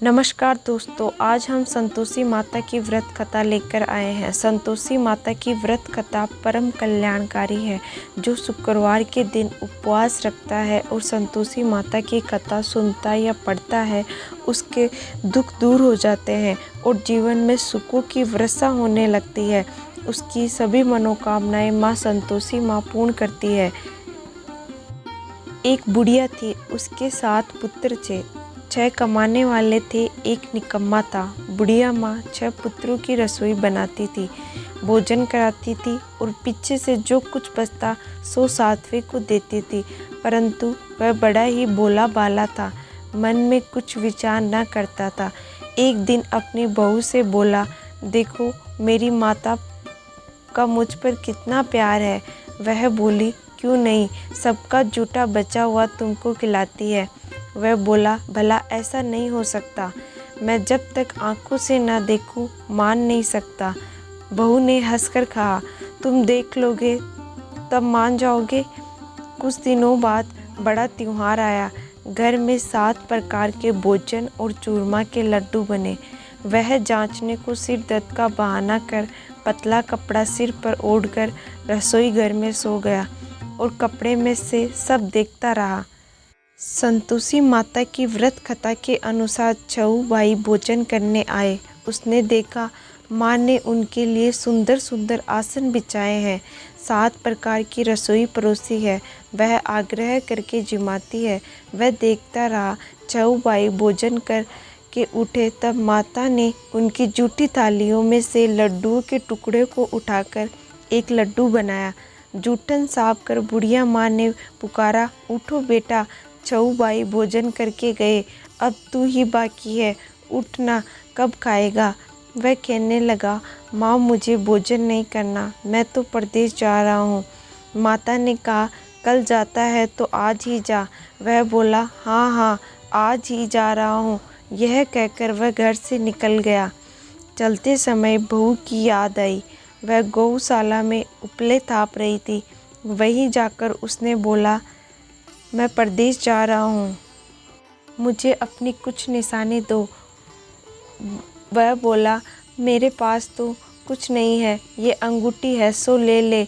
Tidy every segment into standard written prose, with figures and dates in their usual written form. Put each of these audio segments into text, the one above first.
नमस्कार दोस्तों, आज हम संतोषी माता की व्रत कथा लेकर आए हैं। संतोषी माता की व्रत कथा परम कल्याणकारी है। जो शुक्रवार के दिन उपवास रखता है और संतोषी माता की कथा सुनता या पढ़ता है, उसके दुख दूर हो जाते हैं और जीवन में सुखों की वर्षा होने लगती है। उसकी सभी मनोकामनाएं माँ संतोषी माँ पूर्ण करती है। एक बुढ़िया थी, उसके 7 पुत्र थे। 6 कमाने वाले थे, एक निकम्मा था। बुढ़िया माँ 6 पुत्रों की रसोई बनाती थी, भोजन कराती थी और पीछे से जो कुछ बचता सो 7वें को देती थी। परंतु वह बड़ा ही भोला भाला था, मन में कुछ विचार न करता था। एक दिन अपनी बहू से बोला, देखो मेरी माता का मुझ पर कितना प्यार है। वह बोली, क्यों नहीं, सबका जूठा बचा हुआ तुमको खिलाती है। वह बोला, भला ऐसा नहीं हो सकता, मैं जब तक आंखों से ना देखूं मान नहीं सकता। बहू ने हंसकर कहा, तुम देख लोगे तब मान जाओगे। कुछ दिनों बाद बड़ा त्योहार आया। घर में 7 प्रकार के भोजन और चूरमा के लड्डू बने। वह जांचने को सिर दर्द का बहाना कर पतला कपड़ा सिर पर ओढ़कर रसोई घर में सो गया और कपड़े में से सब देखता रहा। संतोषी माता की व्रत कथा के अनुसार 6 भाई भोजन करने आए। उसने देखा माँ ने उनके लिए सुंदर सुंदर आसन बिछाए हैं, 7 प्रकार की रसोई परोसी है। वह आग्रह करके जिमाती है। वह देखता रहा। 6 भाई भोजन कर के उठे तब माता ने उनकी जूठी थालियों में से लड्डुओं के टुकड़े को उठाकर एक लड्डू बनाया। जूठन साफ कर बुढ़िया माँ ने पुकारा, उठो बेटा, 6 भाई भोजन करके गए, अब तू ही बाकी है, उठना, कब खाएगा। वह कहने लगा, माँ मुझे भोजन नहीं करना, मैं तो परदेश जा रहा हूँ। माता ने कहा, कल जाता है तो आज ही जा। वह बोला, हाँ हाँ आज ही जा रहा हूँ। यह कहकर वह घर से निकल गया। चलते समय बहू की याद आई। वह गौशाला में उपले थाप रही थी। वहीं जाकर उसने बोला, मैं परदेश जा रहा हूँ, मुझे अपनी कुछ निशानी दो। वह बोला, मेरे पास तो कुछ नहीं है, ये अंगूठी है सो ले ले,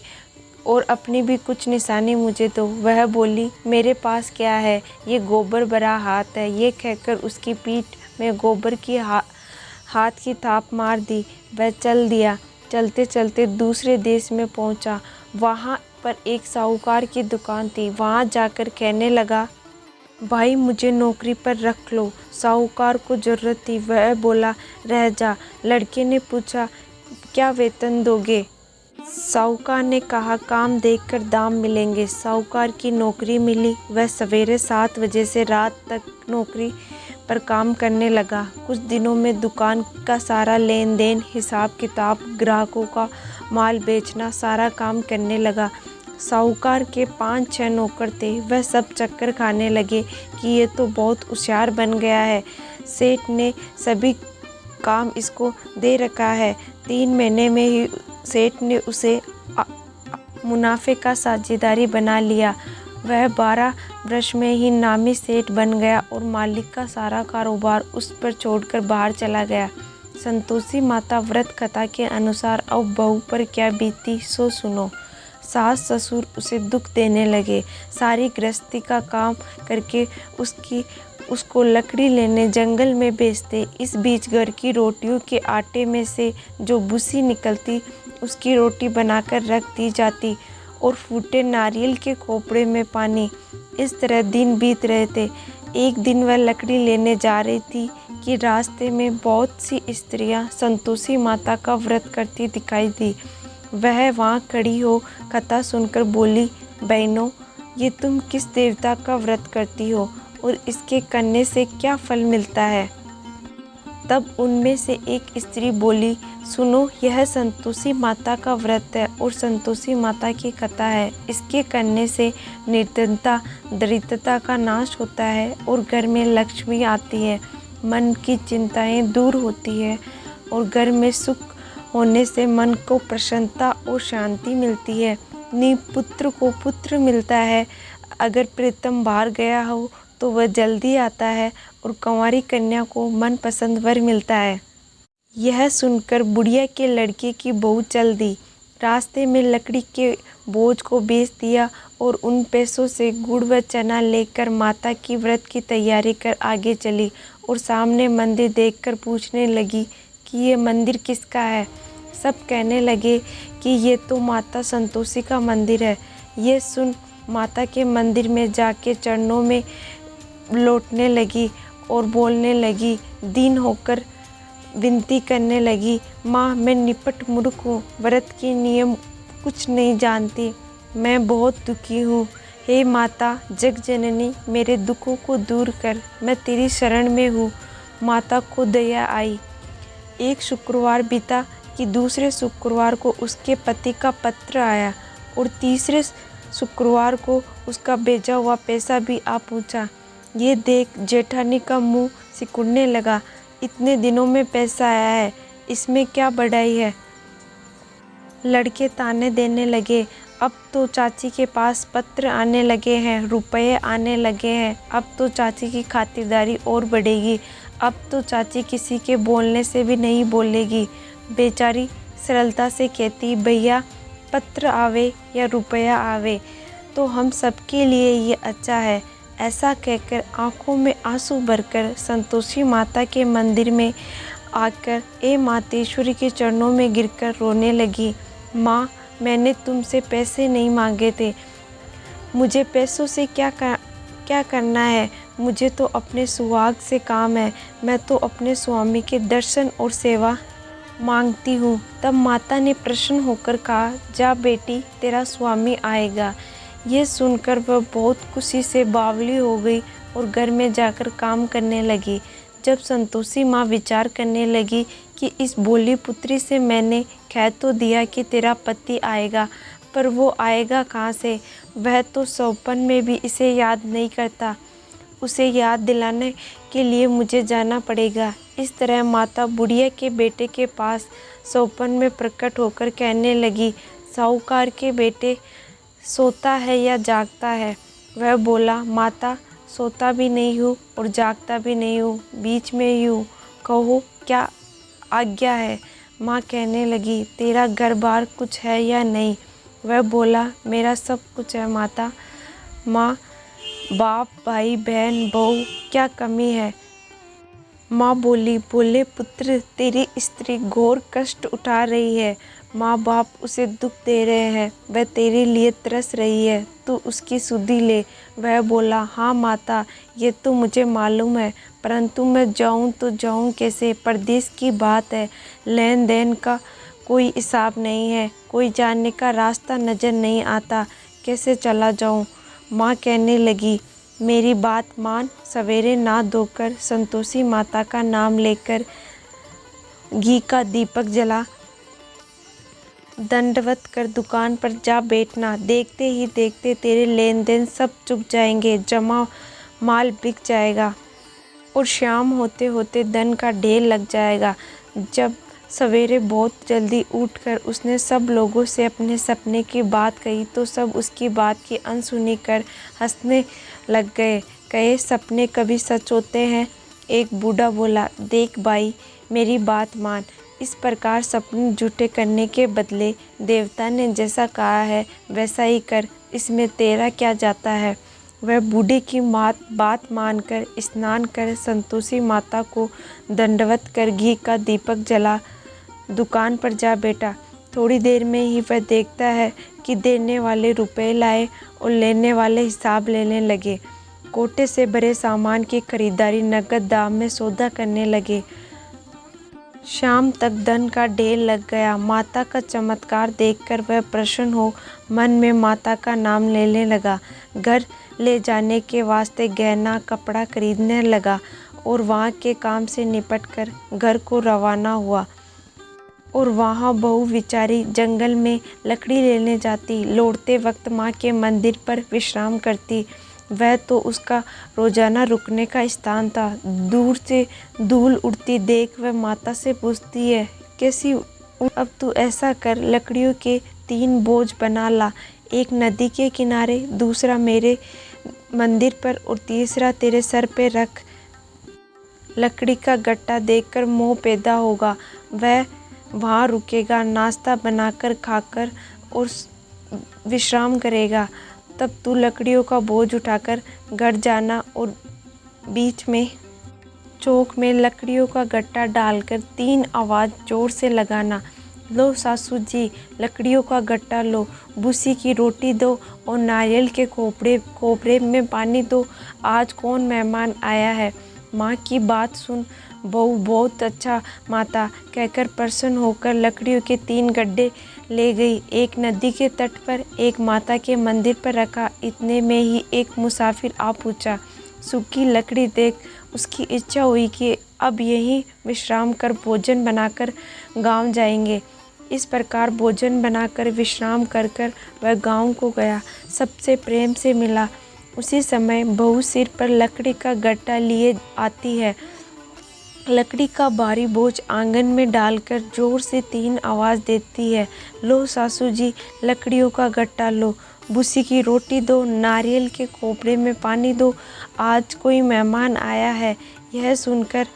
और अपनी भी कुछ निशानी मुझे दो। वह बोली, मेरे पास क्या है, ये गोबर भरा हाथ है। ये कहकर उसकी पीठ में गोबर की हाथ की थाप मार दी। वह चल दिया। चलते चलते दूसरे देश में पहुंचा। वहां पर एक साहूकार की दुकान थी। वहां जाकर कहने लगा, भाई मुझे नौकरी पर रख लो। साहूकार को जरूरत थी। वह बोला, रह जा। लड़के ने पूछा, क्या वेतन दोगे? साहूकार ने कहा, काम देखकर दाम मिलेंगे। साहूकार की नौकरी मिली। वह सवेरे 7 बजे से रात तक नौकरी पर काम करने लगा। कुछ दिनों में दुकान का सारा लेन देन, हिसाब किताब, ग्राहकों का माल बेचना, सारा काम करने लगा। साहूकार के 5-6 नौकर थे। वह सब चक्कर खाने लगे कि ये तो बहुत होशियार बन गया है, सेठ ने सभी काम इसको दे रखा है। 3 महीने में ही सेठ ने उसे मुनाफे का साझेदारी बना लिया। वह 12 वर्ष में ही नामी सेठ बन गया और मालिक का सारा कारोबार उस पर छोड़कर बाहर चला गया। संतोषी माता व्रत कथा के अनुसार अब बहू पर क्या बीती सो सुनो। सास ससुर उसे दुख देने लगे। सारी गृहस्थी का काम करके उसको लकड़ी लेने जंगल में भेजते। इस बीच घर की रोटियों के आटे में से जो भूसी निकलती, उसकी रोटी बनाकर रख दी जाती और फूटे नारियल के खोपड़े में पानी। इस तरह दिन बीत रहे थे। एक दिन वह लकड़ी लेने जा रही थी कि रास्ते में बहुत सी स्त्रियां संतोषी माता का व्रत करती दिखाई दी। वह वहाँ खड़ी हो कथा सुनकर बोली, बहनों, ये तुम किस देवता का व्रत करती हो और इसके करने से क्या फल मिलता है? तब उनमें से एक स्त्री बोली, सुनो, यह संतोषी माता का व्रत है और संतोषी माता की कथा है। इसके करने से निर्धनता, दरिद्रता का नाश होता है और घर में लक्ष्मी आती है, मन की चिंताएं दूर होती है और घर में सुख होने से मन को प्रसन्नता और शांति मिलती है। निपुत्र को पुत्र मिलता है। अगर प्रीतम बाहर गया हो तो वह जल्दी आता है और कंवारी कन्या को मनपसंद वर मिलता है। यह सुनकर बुढ़िया के लड़के की बहू चल दी। रास्ते में लकड़ी के बोझ को बेच दिया और उन पैसों से गुड़ व चना लेकर माता की व्रत की तैयारी कर आगे चली और सामने मंदिर देखकर पूछने लगी कि ये मंदिर किसका है। सब कहने लगे कि ये तो माता संतोषी का मंदिर है। ये सुन माता के मंदिर में जाके चरणों में लौटने लगी और बोलने लगी, दीन होकर विनती करने लगी, माँ मैं निपट मूर्ख हूँ, व्रत के नियम कुछ नहीं जानती, मैं बहुत दुखी हूँ। हे माता जग जननी, मेरे दुखों को दूर कर, मैं तेरी शरण में हूँ। माता को दया आई। एक शुक्रवार बीता कि दूसरे शुक्रवार को उसके पति का पत्र आया और तीसरे शुक्रवार को उसका भेजा हुआ पैसा भी आ पहुँचा। ये देख जेठानी का मुंह सिकुड़ने लगा। इतने दिनों में पैसा आया है, इसमें क्या बढ़ाई है। लड़के ताने देने लगे, अब तो चाची के पास पत्र आने लगे हैं, रुपए आने लगे हैं, अब तो चाची की खातिरदारी और बढ़ेगी, अब तो चाची किसी के बोलने से भी नहीं बोलेगी। बेचारी सरलता से कहती, भैया पत्र आवे या रुपया आवे तो हम सबके लिए ये अच्छा है। ऐसा कहकर आंखों में आंसू भरकर संतोषी माता के मंदिर में आकर ए मातेश्वरी के चरणों में गिरकर रोने लगी। माँ मैंने तुमसे पैसे नहीं मांगे थे, मुझे पैसों से क्या करना है, मुझे तो अपने सुहाग से काम है, मैं तो अपने स्वामी के दर्शन और सेवा मांगती हूँ। तब माता ने प्रसन्न होकर कहा, जा बेटी तेरा स्वामी आएगा। ये सुनकर वह बहुत खुशी से बावली हो गई और घर में जाकर काम करने लगी। जब संतोषी माँ विचार करने लगी कि इस भोली पुत्री से मैंने कह तो दिया कि तेरा पति आएगा, पर वो आएगा कहाँ से, वह तो सौपन में भी इसे याद नहीं करता, उसे याद दिलाने के लिए मुझे जाना पड़ेगा। इस तरह माता बुढ़िया के बेटे के पास सौपन में प्रकट होकर कहने लगी, साहूकार के बेटे सोता है या जागता है। वह बोला, माता सोता भी नहीं हूँ और जागता भी नहीं हूँ, बीच में ही हूँ, कहो क्या आज्ञा है। माँ कहने लगी, तेरा घर बार कुछ है या नहीं। वह बोला, मेरा सब कुछ है माता। माँ बाप भाई बहन बहू क्या कमी है। माँ बोली, बोले पुत्र तेरी स्त्री घोर कष्ट उठा रही है, माँ बाप उसे दुख दे रहे हैं, वह तेरे लिए तरस रही है, तू उसकी सुधि ले। वह बोला, हाँ माता ये तो मुझे मालूम है, परंतु मैं जाऊँ तो जाऊँ कैसे, परदेश की बात है, लेन देन का कोई हिसाब नहीं है, कोई जाने का रास्ता नज़र नहीं आता, कैसे चला जाऊँ। माँ कहने लगी, मेरी बात मान, सवेरे नहा धोकर संतोषी माता का नाम लेकर घी का दीपक जला दंडवत कर दुकान पर जा बैठना। देखते ही देखते तेरे लेन देन सब चुक जाएंगे, जमा माल बिक जाएगा और शाम होते होते धन का ढेर लग जाएगा। जब सवेरे बहुत जल्दी उठकर उसने सब लोगों से अपने सपने की बात कही तो सब उसकी बात की अनसुनी कर हंसने लग गए। कहे, सपने कभी सच होते हैं। एक बूढ़ा बोला, देख भाई मेरी बात मान, इस प्रकार सपने झूठे करने के बदले देवता ने जैसा कहा है वैसा ही कर, इसमें तेरा क्या जाता है। वह बूढ़े की बात मानकर स्नान कर संतोषी माता को दंडवत कर घी का दीपक जला दुकान पर जा बैठा। थोड़ी देर में ही वह देखता है कि देने वाले रुपए लाए और लेने वाले हिसाब लेने लगे। कोटे से भरे सामान की खरीदारी नगद दाम में सौदा करने लगे। शाम तक धन का ढेर लग गया। माता का चमत्कार देखकर वह प्रसन्न हो मन में माता का नाम लेने लगा। घर ले जाने के वास्ते गहना कपड़ा खरीदने लगा और वहाँ के काम से निपटकर घर को रवाना हुआ। और वहाँ बहू बेचारी जंगल में लकड़ी लेने जाती, लौटते वक्त माँ के मंदिर पर विश्राम करती। वह तो उसका रोजाना रुकने का स्थान था। दूर से धूल उड़ती देख वह माता से पूछती है, कैसी अब तू ऐसा कर, लकड़ियों के 3 बोझ बना ला, एक नदी के किनारे, दूसरा मेरे मंदिर पर और तीसरा तेरे सर पे रख। लकड़ी का गट्टा देखकर मोह पैदा होगा, वह वहाँ रुकेगा, नाश्ता बनाकर खाकर और विश्राम करेगा। तब तू लकड़ियों का बोझ उठाकर घर जाना और बीच में चौक में लकड़ियों का गट्टा डालकर 3 आवाज़ जोर से लगाना। लो सासू जी, लकड़ियों का गट्टा लो, भूसी की रोटी दो और नारियल के कोपरे में पानी दो। आज कौन मेहमान आया है? माँ की बात सुन बहू। बहुत अच्छा माता, कहकर प्रसन्न होकर लकड़ियों के 3 गड्ढे ले गई। एक नदी के तट पर, एक माता के मंदिर पर रखा। इतने में ही एक मुसाफिर आ पूछा। सूखी लकड़ी देख उसकी इच्छा हुई कि अब यहीं विश्राम कर भोजन बनाकर गांव जाएंगे। इस प्रकार भोजन बनाकर विश्राम कर वह गांव को गया, सबसे प्रेम से मिला। उसी समय बहू सिर पर लकड़ी का गट्टा लिए आती है। लकड़ी का भारी बोझ आंगन में डालकर जोर से 3 आवाज़ देती है। लो सासू जी, लकड़ियों का गट्टा लो, भूसी की रोटी दो, नारियल के कोपरे में पानी दो। आज कोई मेहमान आया है। यह सुनकर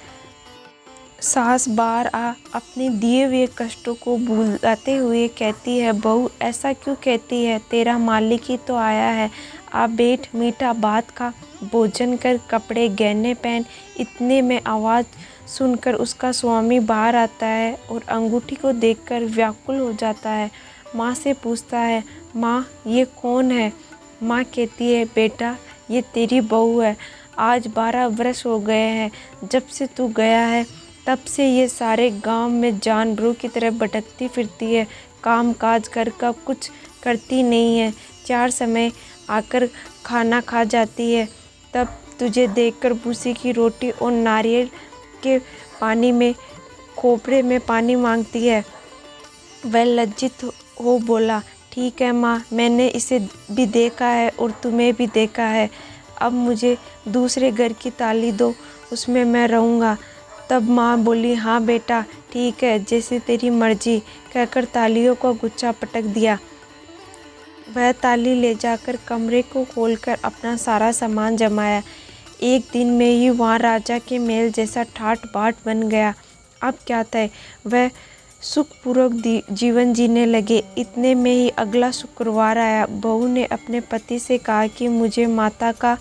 सास बाहर आ अपने दिए हुए कष्टों को भुलाते हुए कहती है, बहू ऐसा क्यों कहती है? तेरा मालिक ही तो आया है। आप बैठ, मीठा भात खा, भोजन कर, कपड़े गहने पहन। इतने में आवाज़ सुनकर उसका स्वामी बाहर आता है और अंगूठी को देखकर व्याकुल हो जाता है। माँ से पूछता है, माँ ये कौन है? माँ कहती है, बेटा ये तेरी बहू है। आज 12 वर्ष हो गए हैं जब से तू गया है। तब से ये सारे गांव में जानवरों की तरह भटकती फिरती है, काम काज घर का कुछ करती नहीं है। 4 समय आकर खाना खा जाती है, तब तुझे देखकर भूसी की रोटी और नारियल के पानी में खोपरे में पानी मांगती है। वह लज्जित हो बोला, ठीक है माँ, मैंने इसे भी देखा है और तुम्हें भी देखा है। अब मुझे दूसरे घर की ताली दो, उसमें मैं रहूँगा। तब माँ बोली, हाँ बेटा ठीक है, जैसे तेरी मर्जी, कहकर तालियों का गुच्छा पटक दिया। वह ताली ले जाकर कमरे को खोलकर अपना सारा सामान जमाया। एक दिन में ही वहाँ राजा के महल जैसा ठाट बाट बन गया। अब क्या था, वह सुखपूर्वक जीवन जीने लगे। इतने में ही अगला शुक्रवार आया। बहू ने अपने पति से कहा कि मुझे माता का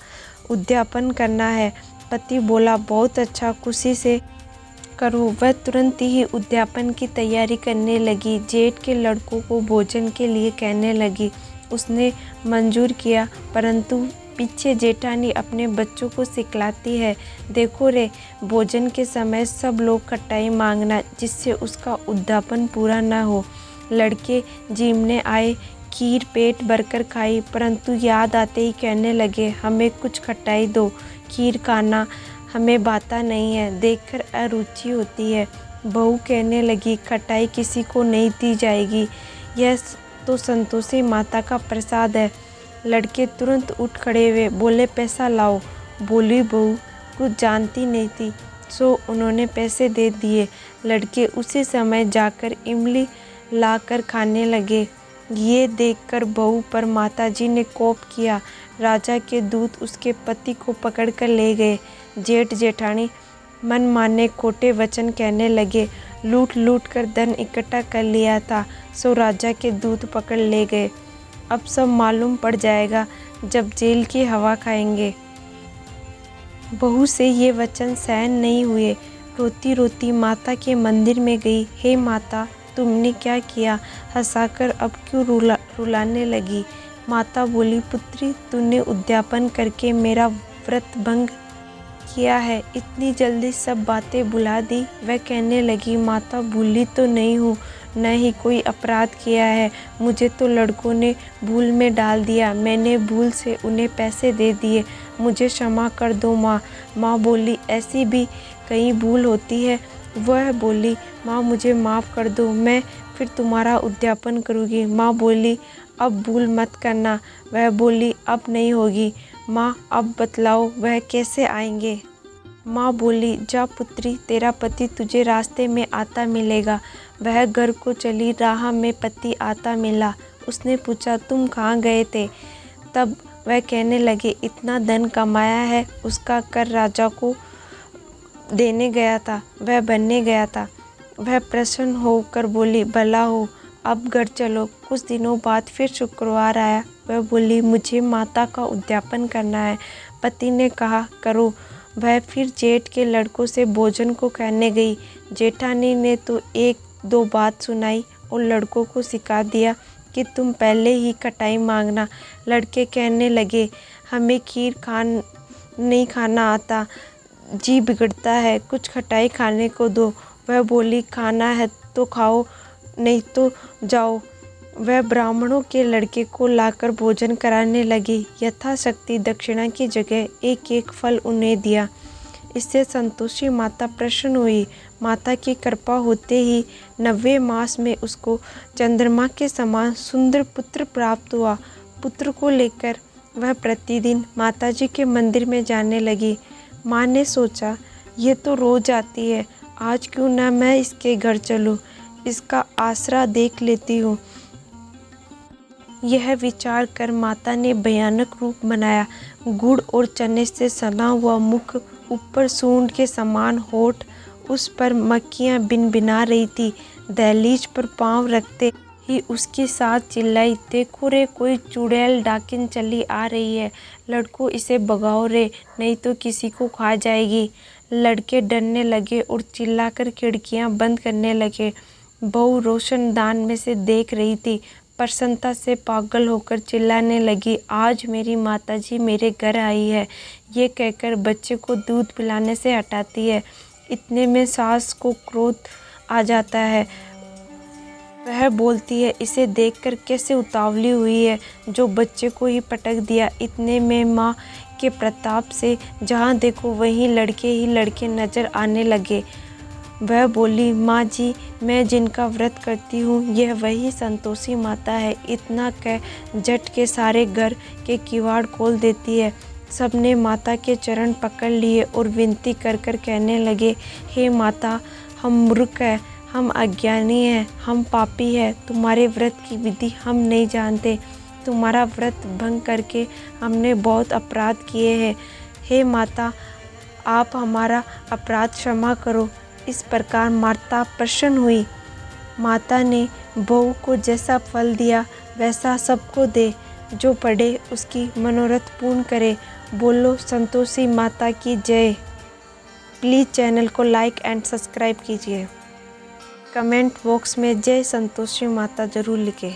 उद्यापन करना है। पति बोला, बहुत अच्छा, खुशी से करो। वह तुरंत ही उद्यापन की तैयारी करने लगी। जेठ के लड़कों को भोजन के लिए कहने लगी। उसने मंजूर किया, परंतु पीछे जेठानी अपने बच्चों को सिखलाती है, देखो रे, भोजन के समय सब लोग खटाई मांगना, जिससे उसका उद्यापन पूरा न हो। लड़के जीमने आए, खीर पेट भरकर खाई, परंतु याद आते ही कहने लगे, हमें कुछ खटाई दो, खीर खाना हमें भाता नहीं है। देखकर अरुचि होती है। बहू कहने लगी, खटाई किसी को नहीं दी जाएगी, यह तो संतोषी माता का प्रसाद है। लड़के तुरंत उठ खड़े हुए, बोले, पैसा लाओ। बोली बहू कुछ जानती नहीं थी, सो उन्होंने पैसे दे दिए। लड़के उसी समय जाकर इमली लाकर खाने लगे। ये देखकर बहू पर माताजी ने कोप किया। राजा के दूत उसके पति को पकड़कर ले गए। जेठ जेठानी मन माने खोटे वचन कहने लगे। लूट लूट कर धन इकट्ठा कर लिया था, सो राजा के दूत पकड़ ले गए। अब सब मालूम पड़ जाएगा जब जेल की हवा खाएंगे। बहू से ये वचन सहन नहीं हुए। रोती रोती माता के मंदिर में गई। हे माता, तुमने क्या किया? हंसाकर अब क्यों रुलाने लगी? माता बोली, पुत्री, तूने उद्यापन करके मेरा व्रत भंग किया है, इतनी जल्दी सब बातें भुला दी। वह कहने लगी, माता भूली तो नहीं हूँ, न ही कोई अपराध किया है। मुझे तो लड़कों ने भूल में डाल दिया, मैंने भूल से उन्हें पैसे दे दिए, मुझे क्षमा कर दो माँ। माँ बोली, ऐसी भी कहीं भूल होती है। वह बोली, माँ मुझे माफ़ कर दो, मैं फिर तुम्हारा उद्यापन करूँगी। माँ बोली, अब भूल मत करना। वह बोली, अब नहीं होगी। माँ अब बतलाओ वह कैसे आएंगे? माँ बोली, जा पुत्री, तेरा पति तुझे रास्ते में आता मिलेगा। वह घर को चली। राह में पति आता मिला। उसने पूछा, तुम कहाँ गए थे? तब वह कहने लगे, इतना धन कमाया है, उसका कर राजा को देने गया था, वह बनने गया था। वह प्रसन्न होकर बोली, भला हो, अब घर चलो। कुछ दिनों बाद फिर शुक्रवार आया। वह बोली, मुझे माता का उद्यापन करना है। पति ने कहा, करो। वह फिर जेठ के लड़कों से भोजन को कहने गई। जेठानी ने तो एक दो बात सुनाई और लड़कों को सिखा दिया कि तुम पहले ही खटाई मांगना। लड़के कहने लगे, हमें खीर नहीं खाना आता, जी बिगड़ता है, कुछ खटाई खाने को दो। वह बोली, खाना है तो खाओ, नहीं तो जाओ। वह ब्राह्मणों के लड़के को लाकर भोजन कराने लगी। यथाशक्ति दक्षिणा की जगह एक एक फल उन्हें दिया। इससे संतोषी माता प्रसन्न हुई। माता की कृपा होते ही 90वें मास में उसको चंद्रमा के समान सुंदर पुत्र प्राप्त हुआ। पुत्र को लेकर वह प्रतिदिन माताजी के मंदिर में जाने लगी। माँ ने सोचा, ये तो रोज आती है, आज क्यों ना मैं इसके घर चलूं, इसका आसरा देख लेती हूँ। यह विचार कर माता ने भयानक रूप बनाया। गुड़ और चने से सना हुआ मुख, ऊपर सूंड के समान होठ, उस पर मक्खियाँ भिनभिना रही थी। दहलीज पर पांव रखते ही उसकी साथ चिल्लाई, देखो रे, कोई चुड़ैल डाकिन चली आ रही है, लड़कों इसे भगाओ रे, नहीं तो किसी को खा जाएगी। लड़के डरने लगे और चिल्लाकर खिड़कियां बंद करने लगे। बहू रोशनदान में से देख रही थी। प्रसन्नता से पागल होकर चिल्लाने लगी, आज मेरी माताजी मेरे घर आई है। ये कहकर बच्चे को दूध पिलाने से हटाती है। इतने में सास को क्रोध आ जाता है। वह बोलती है, इसे देखकर कैसे उतावली हुई है, जो बच्चे को ही पटक दिया। इतने में माँ के प्रताप से जहाँ देखो वहीं लड़के ही लड़के नजर आने लगे। वह बोली, माँ जी, मैं जिनका व्रत करती हूँ यह वही संतोषी माता है। इतना कह झट के सारे घर के किवाड़ खोल देती है। सबने माता के चरण पकड़ लिए और विनती कर कर कहने लगे, हे माता, हम मूर्ख हैं, हम अज्ञानी हैं, हम पापी हैं, तुम्हारे व्रत की विधि हम नहीं जानते। तुम्हारा व्रत भंग करके हमने बहुत अपराध किए हैं। हे माता, आप हमारा अपराध क्षमा करो। इस प्रकार माता प्रसन्न हुई। माता ने बहू को जैसा फल दिया वैसा सबको दे, जो पढ़े उसकी मनोरथ पूर्ण करे। बोलो संतोषी माता की जय। प्लीज़ चैनल को लाइक एंड सब्सक्राइब कीजिए। कमेंट बॉक्स में जय संतोषी माता ज़रूर लिखें।